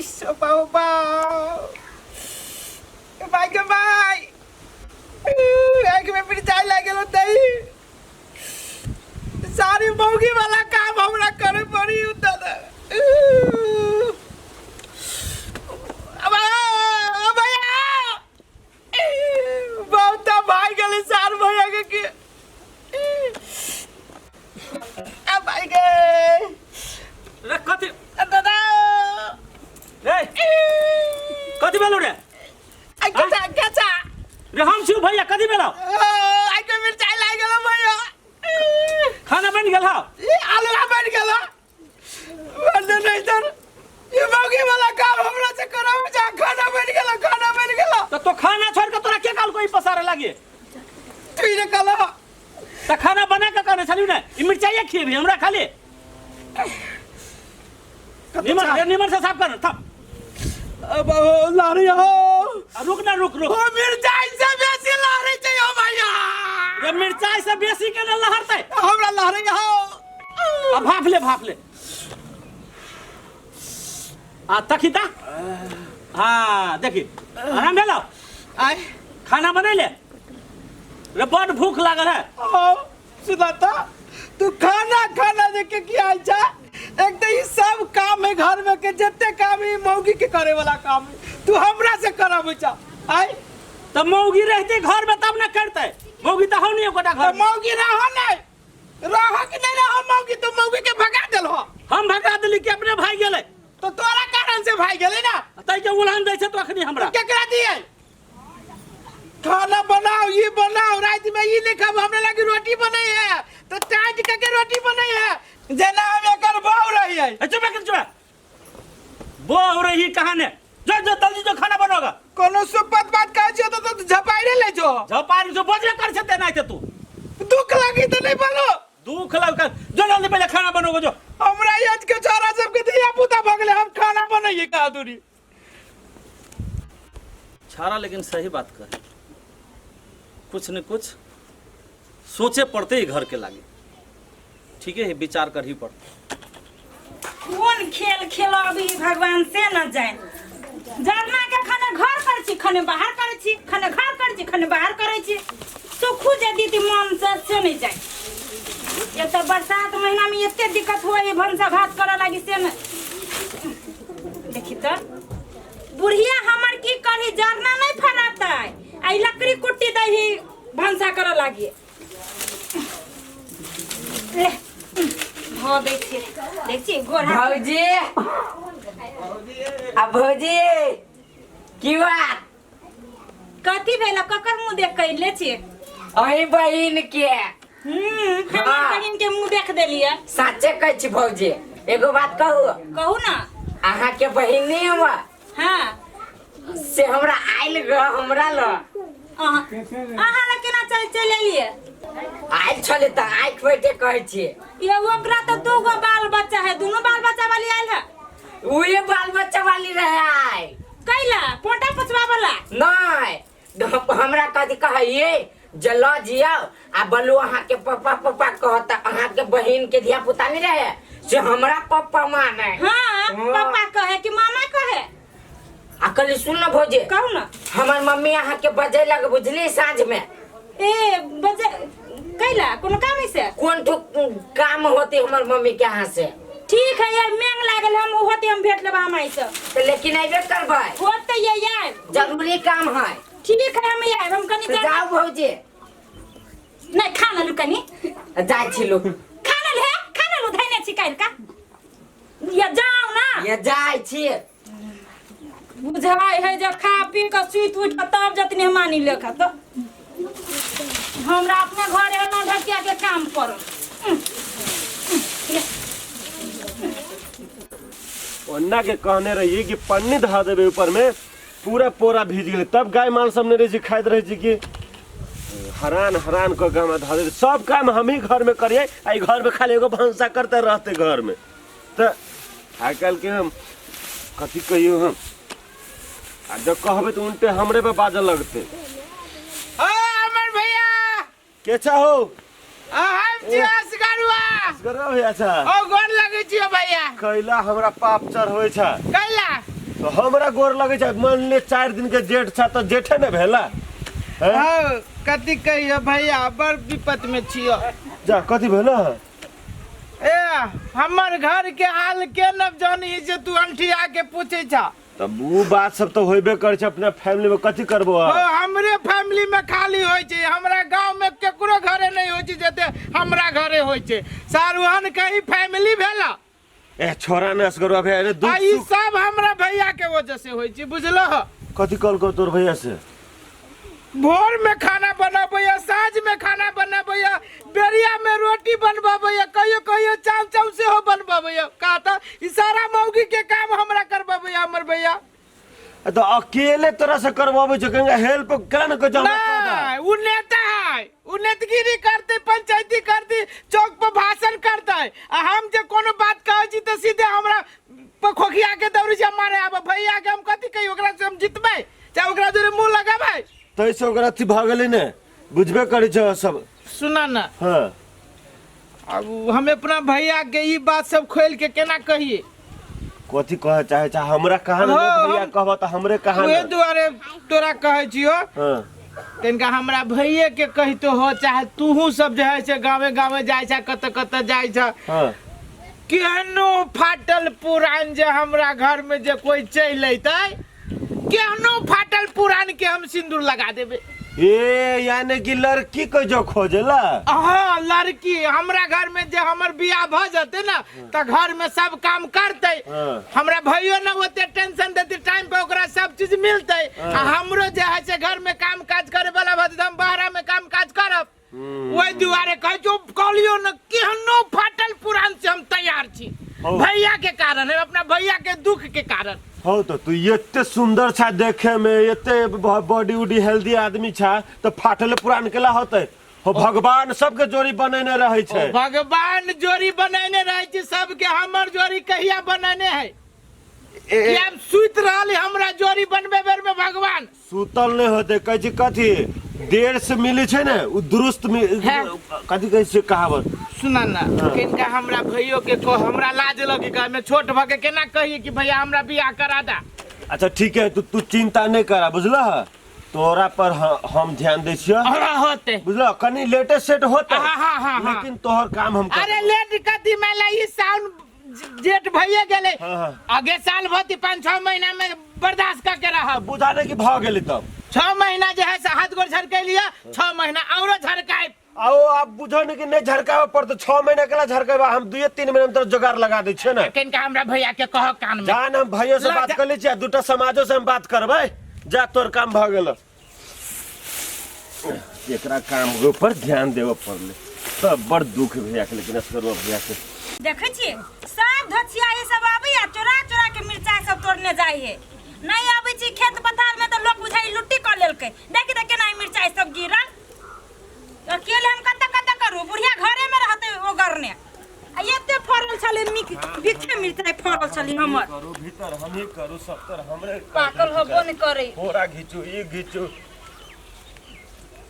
Sopaw bao. Kamay kamay. Ay kami pinitay lagi lo tayo. सारी मौगी वाला काम हमरा करे पड़ी दादा अब भैया बहुत भाई गले सार भैया के अब भाई के रे कथि दादा रे कथि भेलो रे आई कैसा रे हम छु भैया कथि भेलो आई के मिर्चाई लाग गेलो भैया खाना बन गेल हा आलू बन गेलो वरना नहीं तर ये मौगी वाला काम हमरा से करावे जा खाना बन गेलो तो खाना छोड़ के तोरा के काल कोई पसारे लागे तू ने कला त खाना बना के करे छलिउ ने ई मिर्चाई खिएबी हमरा खाली निमन से साफ कर थप अब लारी हो रुक ना रुक ओ मिर्चाई से बेसी लारी चाहिए भैया रे मिर्चाई से बेसी के न लहरतै हमरा लारी हो अब भाप ले आ तखिता हाँ देखी आराम भेलो आय खाना बनैले रे बड़ भूख लागल है ओ सुनाता तू खाना देख के की आइ जा एक तो ये सब काम है घर में के जत्ते काम है मौगी के करे वाला काम है तू हमरा से करावे जा आय तब मौगी रहते घर में तब न करते मौगी तो हो नहीं गोटा घर मौगी रहो नहीं कि नहीं रहो मौगी तू मौगी के भगा देलो हम भगा देली कि अपने भाई गेले तो तोरा कारण से भाई गेले ना तै के उलान दै छै तो अखनी हमरा केकरा दिए खाना बनाओ ये बनाओ रात में ये नहीं खाओ हमने लगी रोटी बनाई है तो टाइट करके रोटी बनाई है जना हम एकर बहु रही है चुप वो हो रही कहां ने जो जल्दी जो खाना बनोगा कोनो सुपत बात कह छियो तो झपाइरे ले जो झपारी जो बोझे कर छते नहीं तू दुख लगी तो नहीं बोलो दुख लग जो जल्दी पहले खाना बनोगे जो हमरा आज के छोरा सब के दिया पुता भगले हम खाना बनाइए का दूरी छारा लेकिन सही बात कर कुछ न कुछ सोचे पड़ते ही घर के लागे ठीक है विचार कर ही पड़ते कौन खेल खेलो अभी भगवान से न जाए जरना के खाने घर कर छी खाने बाहर कर छी खाने घर कर छी खाने बाहर करे छी तो खुद दीदी मन से नहीं जाए ये तो बरसात महीना में इतने दिक्कत हुआ ये भंसा भात करे लगी से न देखी तो बुढ़िया हमर की करी जरना नहीं फराता है आई लकड़ी कुट्टी दही भंसा करे लगी हाँ देखिए गोरा भौजी आ भौजी की बात कथी भेल ककर मुंह देख के ले छी अही बहिन के हमर बहिन के मुंह देख देलिए साचे कहै छी भौजी एगो बात कहू ना अहाँ के बहिन नहीं हम हां से हमरा आइल ग हमरा ल अहाँ ल केना चल एलिए आइल छले त आइख बैठे कहै छी ये ओकरा तो दो गो बाल बच्चा है दोनों बाल बच्चा वाली आइल है उहे बाल बच्चा वाली रहे कैला पोटा पचवा वाला नहीं हमरा कथी कहइए जलो जियो आ बोलू अहाँ के पापा कहता अहाँ के बहिन के धिया पुता नहीं रहे से हमरा पापा माने हां पापा कहे कि मामा कहे अकल सुन न भौजी कहू ना हमर मम्मी अहाँ के बजे लग बुझली साँझ में ए बजे कैला कोनो काम से कौन काम होते हमर मम्मी के यहाँ से ठीक है यार मेंग लागल हम होते हम भेट लेबा माई से तो लेकिन अइबे करबै होते ये यार जरूरी काम है ठीक है हम यार हम कनी तो जाओ भौजी नहीं खाना लु कनी जाय छी लोग खाना लु धैने छी काल का या जाओ ना ये जाय छी बुझाई है जब खा पी के सुइत उठ के तब जतने मानी लेखा तो हमरा अपने घर है ना ढकिया के काम करो अन्ना के कहने रही कि पन्नी धरा देवे ऊपर में पूरा पोरा भीज गए तब गाय माल सब ने रही खाद रहे कि हरान को गाँव में धरा दे सब काम हम ही घर में करिए आई घर में खाली एगो भंसा करते रहते घर में तो आजकल के हम कथी कहियो हम जब कहबे तो उनटे हमरे पे बाजल लगते अमर भैया के चाहो हम जियास गरुआ गरुआ भैया छा ओ गोर लगे छी भैया कैला हमरा पाप चढ़ होय छा कैला तो हमरा गोर लगे छै मान ले 4 दिन के जेठ था तो जेठे ने भेला हैं? हाँ कथी कहियो भैया बड़ विपत में छियो। जा कथी भेला ए हमर घर के हाल के न जानी जे तू अंठी आके पूछे छा। तब वो बात सब तो होबे कर छै अपना फैमिली में कथी करबो हमरे फैमिली में खाली होय छै हमरा गांव में केकरो घरे नहीं होय छै जते हमरा घरे होय छै। सारुहन कहीं फैमिली भेला ए छोरा ने असगरवा भैया रे दुख ई सब हमरा भैया के वजह से होय छै बुझलो। कथी कल को तोर भैया से भोर में खाना बनाबैया साँझ में खाना बनाबैया बेरिया में रोटी बनबाबैया कहियो कहियो चाव चाव से हो बनबाबैया कहता ई सारा मौगी के काम हमरा करबाबैया हमर भैया। तो अकेले तरह से करवाबे छै कहेंगे हेल्प क्या न कर ना उ नेता है उ नेतगिरी करते पंचायती करती चौक पर भाषण करता है आ हम जे कोनो बात कहै छी त सीधे हमरा खोखिया के दौड़ी से मारे आब भैया के हम कथी कही ओकरा से हम जितबै चाहे ओकरा जोरे मुंह लगाबै तैसे ओकरा अथी भ गेलै ने बुझबे करै छ सब। सुना ना हां अब हम अपना भैया के ई बात सब खोल के केना कहिए कथी कहे चाहे छ हमरा कहां ने भैया कहबा त हमरे कहां ओए दुआरे तोरा कहै छियो हां तनका हमरा भैये के कहितो हो चाहे तूहू सब जे है से गावे गावे जाय छ कत कत जाय छ हां केहनो फाटल पुरान जे हमरा घर में जे कोई चल अइतै केहनो फाटल पुरान के हम सिंदूर लगा देबे। ए यानी कि लड़की को जो खोजला हाँ लड़की हमरा घर में जे हमर बियाह भ जते ना त घर में सब काम करते हमरा भैयो ना ओते टेंशन देते टाइम पे ओकरा सब चीज मिलते आ हमरो जे है से घर में काम काज करे वाला भत हम बाहर में काम काज करब ओइ दुआरे कह जो कहलियो न केहनो फाटल पुरान से हम तैयार छी भैया के कारण है अपना भैया के दुख के कारण। हो तो तू एते सुंदर छा देखे में एते बॉडी उडी हेल्दी आदमी छा तो फाटले पुरान केला होते हो भगवान सबके जोड़ी बनेने रहे छै भगवान जोड़ी बनेने रहे छै सबके हमर जोड़ी कहिया बनेने है कि हम सुत रहल हमरा जोड़ी बनबे बेर में भगवान सुतल नहीं होते कह छी कथी देर से मिले छै ने उ दुरुस्त में कथी कहै छै कहावत सुना ना किनका हमरा भैयो के को हमरा लाज लगी का मैं छोट भ के केना कहिए कि भैया हमरा बियाह करा दा। अच्छा ठीक है तू चिंता नहीं करा बुझला तोरा पर हम ध्यान दे छियो होते बुझला कनी लेटेस्ट सेट होता हाँ। लेकिन तोहर काम हम अरे लेट कथी मैं लाई साउंड जेठ भैया गेले आगे साल भती 5-6 महीना में बर्दाश्त करके रहा बुझाने की भाग गेली तब 6 महीना जो है हाथ गोड़ झरके लिया 6 महीना औरो झरकाए आओ आप बुझो न कि नहीं झरकावे पड़तो 6 महीना केला झरकावे हम 2-3 महीना में तो जुगाड़ लगा दै छै ना किनका हमरा भैया के कह कान में जान हम भैया से बात कर लै छी दूटा समाजो से हम बात करबै जा तोर काम भ गेल एकरा काम के ऊपर ध्यान देबो पड़ले सब बड़ दुख भैया के लेकिन असगरवा भैया के देखे छिए सब धछिया ये सब आबे या चोरा चोरा के मिर्चाई सब तोड़ने जाई है नहीं आबे छी खेत पथार में तो लोग बुझाई लुट्टी कर लेलकै देख देख केना मिर्चाई सब गिरल अकेले हम कत करू बुढ़िया घरे में रहते ओ गरने आ एते फरल छले बिखे मिर्चाई फरल छली हमर करू भीतर हम ही करू सब तर हमरे पाकल होबो न करे पूरा घिचू ई घिचू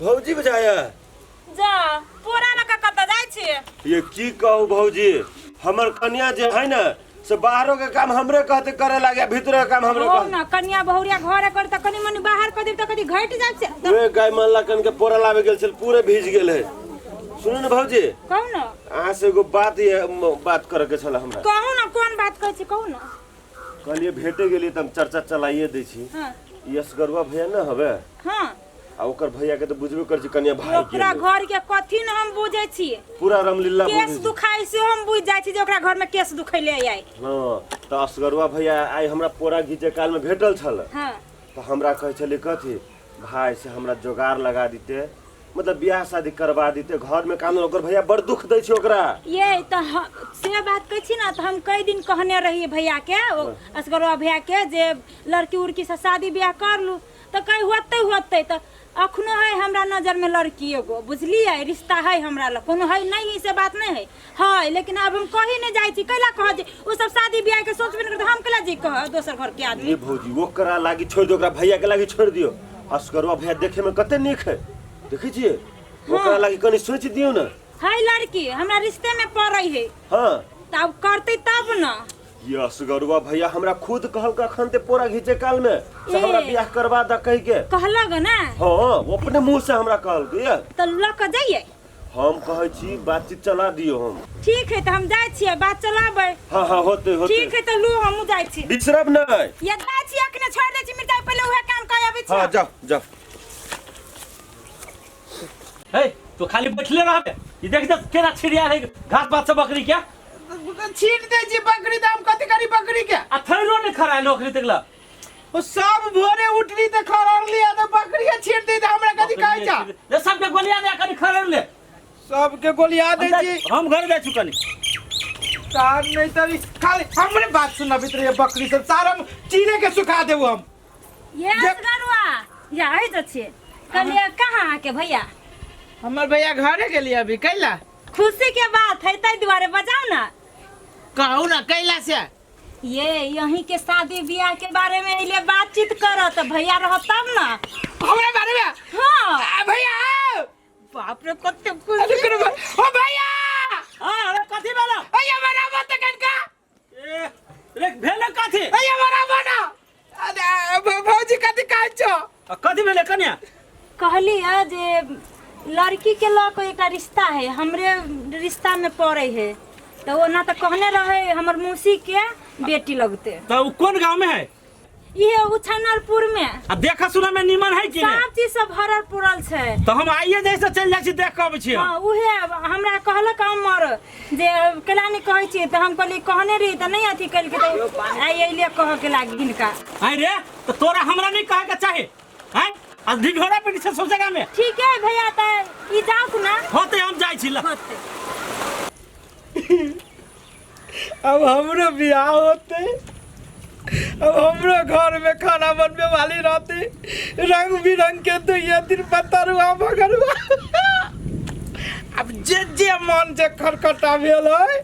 भौजी बजाया जा पूरा न कत जाय छी ये की कहू भौजी हमर कन्या जे है ना से बाहरों के काम हमरे कहते करे लागे भीतर के काम हमरे हो ना कन्या बहुरिया घरे कर त कनी मनी बाहर कर दे त कदी घट जाय छै वे गाय मानला कन के पोरा लावे गेल छल पूरे भीज गेल है सुनो ना भौजी कहू ना अहाँ से एगो बात करे के छल हमरा कहू ना कोन बात कहै छी कहू ना कहलिए भेटे गेली त हम चर्चा चलाइए दै छी हां यसगरवा भैया ना हवे हां आ ओकर भैया के तो बुझबे कर छी कन्या भाई के ओकरा घर के कथि न हम बुझै छी पूरा रामलीला केस दुखाई से हम बुझ जाय छी जे ओकरा घर में केस दुखैले आइ हां त असगरवा भैया आई हमरा पोरा घिचे काल में भेटल छल हां तो हमरा कहे छले कथी भाई से हमरा जोगाड़ लगा दीते मतलब ब्याह शादी करवा दीते घर में काम ओकर भैया बड़ दुख दै छै ओकरा ये त से बात कहै छी ना त हम कई दिन कहने रही भैया के असगरवा भैया के जे लड़की उड़की से शादी ब्याह कर लू त कहीं होते त अखनो है हमरा नजर में लड़की एगो बुझलिए रिश्ता है हमरा ल कोनो है नहीं से बात नहीं है हां लेकिन अब हम कहीं नहीं जाय छी कैला कह जे ओ सब शादी ब्याह के सोचबे न करत हम कैला जे कह दोसर घर के आदमी ये भौजी ओकरा लागी छोड़ दियो ओकरा भैया के लागी छोड़ दियो असगरवा भैया देखे में कते नीक है देखै छियै ओकरा लागी कनी सोच दियो ना है लड़की हमरा रिश्ते में पड़ै है हां तब करते तब ना यस गरुआ भैया हमरा खुद कहल कखन ते पोरा घीचे काल में से हमरा बियाह करवा द कह के कहला ग ना हां वो अपने मुंह से हमरा कहल के तो ल क जाइए हम कहै छी बातचीत चला दियो हम ठीक है तो हम जाय छियै बात चलाबै हां हां होते ठीक है तो लू हम जाय छी बिसरब नहीं ये जाय छी अखने छोड़ दे छी मिटाई पहले उहे काम कर आबै छी हां जाओ जाओ हे तो खाली बैठले रहबे ई देख त केना छिड़िया है घास पात से बकरी क्या छीट दे जी बकरी दाम कथी करी बकरी के आ थैलो ने खरा नौकरी तकला ओ सब भोरे उठली त खरर लिया त बकरी के छीट दे हमरा कथी कहै जा ये सब के गोलिया दे कनी खरर ले सब के गोलिया दे जी हम घर जा चुकनी कार नहीं तरी खाली हमरे बात सुना भीतर ये बकरी सब सारा चीरे के सुखा देबो हम ये असगरुआ या है त छे कलिया कहां के भैया हमर भैया घरे गेली अभी कैला खुशी के बात है तै दुआरे बजाओ ना कहू ना कैला से ये यहीं के शादी ब्याह के बारे में इले बातचीत करो तो भैया रहो तब ना हमरा बारे में हाँ भैया बाप रे कते खुशी ओ भैया हां अरे कथी वाला भैया बना मत कनका ए रे भेले कथी भैया बना बना अरे भौजी कथी कहै छो कथी भेले कन्या कहली है जे लड़की के लोग एक रिश्ता है हमरे रिश्ता में पड़े है तो वो ना तो कहने रहे हमर मौसी के बेटी लगते तो उ कोन गांव में है ये उछनरपुर में आ देखा सुना में निमन है कि सब चीज सब भरल पुरल छै तो हम आइए जैसे चल जाइ छी देख के आबै छी हां उहे हमरा कहलक हमर जे कलानी कहै छी त हम कहली कहने रही त नहीं अथी कल के त आई एले कह के लाग गिनका आई रे तो तोरा हमरा नहीं कहे के चाहे हैं आज दिन घोड़ा पे से सब जगह में ठीक है भैया त ई जाऊ ना होते हम जाइ छी ल अब हमरो बियाह होते अब हमरो घर में खाना बनने वाली रहती रंग बिरंग के तो ये दिन पतरुआ भगरुआ अब जे मन से खरखटा भेल है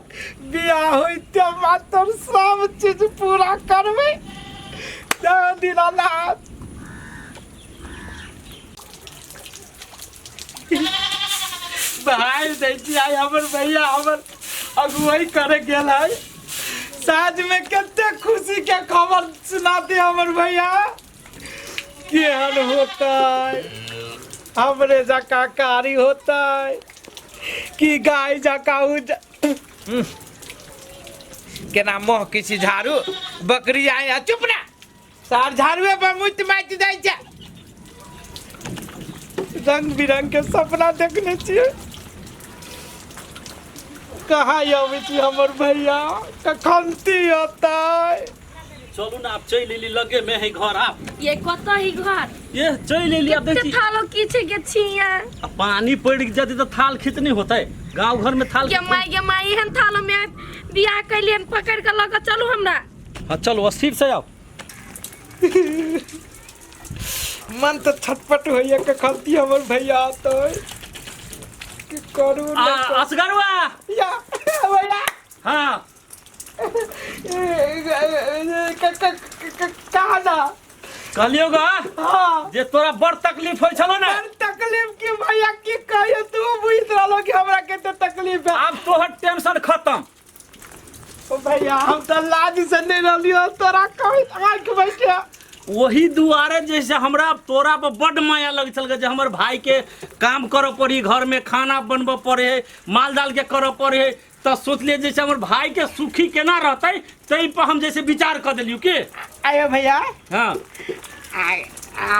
बियाह होते मात्र सब चीज पूरा करबे दीनानाथ भाई देखी आई हमर भैया हमर अगुवाई करे गेल है साँझ में कितने खुशी के खबर सुनाते हमर भैया केहन होता है हमरे जका कारी होता है कि गाय जका केना मोह किसी झाड़ू बकरी आए चुप ना सार झाड़ुए पर मुझ माइट जाए छे रंग बिरंग के सपना देखने छिए कहाँ अबै छी हमर भैया कखनती होता है चलू ना आप चल लेली लगे में है घर आप ये कत ही घर ये चल लेली अब कितने देखी थालो किछे के छिया पानी पड़ जाती तो थाल खींचनी होता है गांव घर में थाल के माई हन थालो में बियाह कैलियन पकड़ के लगा चलू हमरा हां चलो अस्थिर से आओ मन तो छटपट होइए कखनती हमर भैया तो कि करू असगरवा या भैया हां कहाँ ना कहलियो गा हाँ जे तोरा बड़ तकलीफ होय छलो ना तकलीफ की भैया की कहियो तू बुझ रहलो कि हमरा केते तकलीफ है अब तोहर टेंशन खत्म ओ भैया हम तो लाज से नहीं रहलियो तोरा कहि आंख बैठे वही दुआरे जैसे हमरा तोरा पर बड़ माया लग चल जे हमर भाई के काम करऽ पड़ी घर में खाना बनबऽ पड़े है माल दाल के करऽ पड़े है तो सोचलिए जैसे हमर भाई के सुखी केना रहते तै पर हम जैसे विचार कर देलियो के आयो भैया हां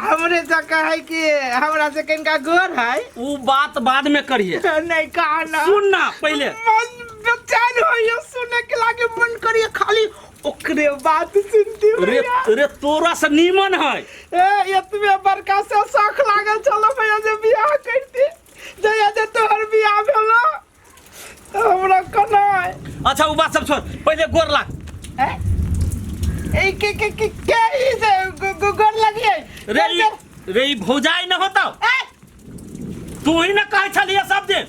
हमरे तो कहे कि हमरा से कनका गोर है वो बात बाद में करिए नहीं कहा ना सुन ना पहले मन बेचैन होइए सुने के लागे मन करिए खाली ओकरे बात सुनती रे रे तोरा से नीमन है ए इतने बड़का से शौक लागल चलो भैया जे बियाह करती जया जे तोहर बियाह भेलो तो हमरा कना है अच्छा वो बात सब छोड़ पहले गोर लाग ए के ई से गोर लगिए रे ई भौजाई न होता तू ही न कहे छलिए सब दिन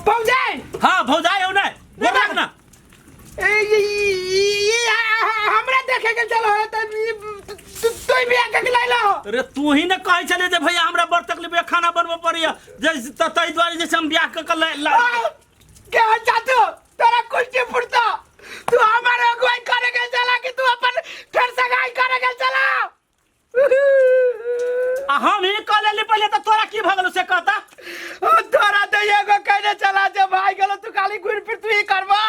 भौजाई हाँ भौजाई हो ना गोर लाग ना हमरा देखे के चलो तू भी आके लाइलो रे तू ही न कहे छले जे भैया हमरा बड़ तकलीफ है खाना बनबे पड़ी है जैसे तई द्वारे जैसे हम ब्याह क क्या चाहते हो तेरा कुछ फुटता तू हमारे अगुवाई करे के चला कि तू अपन घर सगाई करे के चला हम ही कह लेली पहले तो तोरा की भगल से कहता तोरा तो एगो कहने चला जब भाई गेलो तू खाली घुर फिर तू ही करबा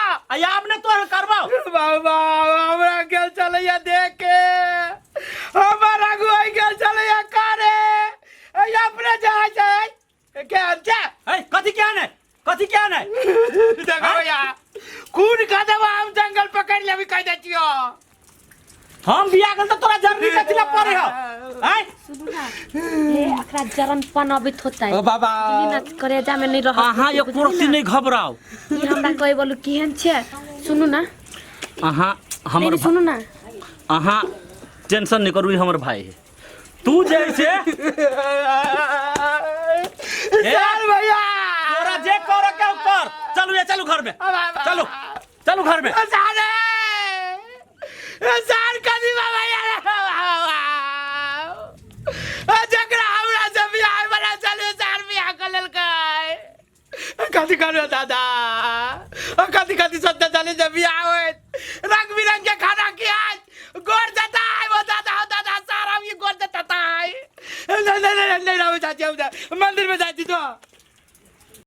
अब ने तोर करबो बाबा हमरा गेल चलैया देख के हमारा अगुवाई गेल चलैया करे अपने जा जाए क्या अच्छा कथी क्या नहीं देखो भैया खून का दवा हम जंगल पकड़ लेबी कह दे छियो हम बिया गल तो तोरा जरूरी कथिला पड़े हो हैं सुनू ना ये अखरा जरनपन अभी होता है ओ बाबा ना करेजा में नहीं रह अहाँ ये कुर्सी नहीं घबराओ ये हमरा कोई बोलू केहन छे सुनू ना अहाँ हमर नहीं सुनू ना अहाँ टेंशन नहीं करू हमर भाई है तू जैसे चल भैया तोरा जे कर के कर चलू ये चलू घर में चलू घर में साल कदी बाबा यार जकरा हमरा से बियाह बना चले साल बियाह कर लेलकै कथी करो दादा कथी सत्य चले जब बियाह होए रंग बिरंग के खाना के आज गोर देता है वो दादा सारा ये गोर देता है नहीं चाची मंदिर में जाती तो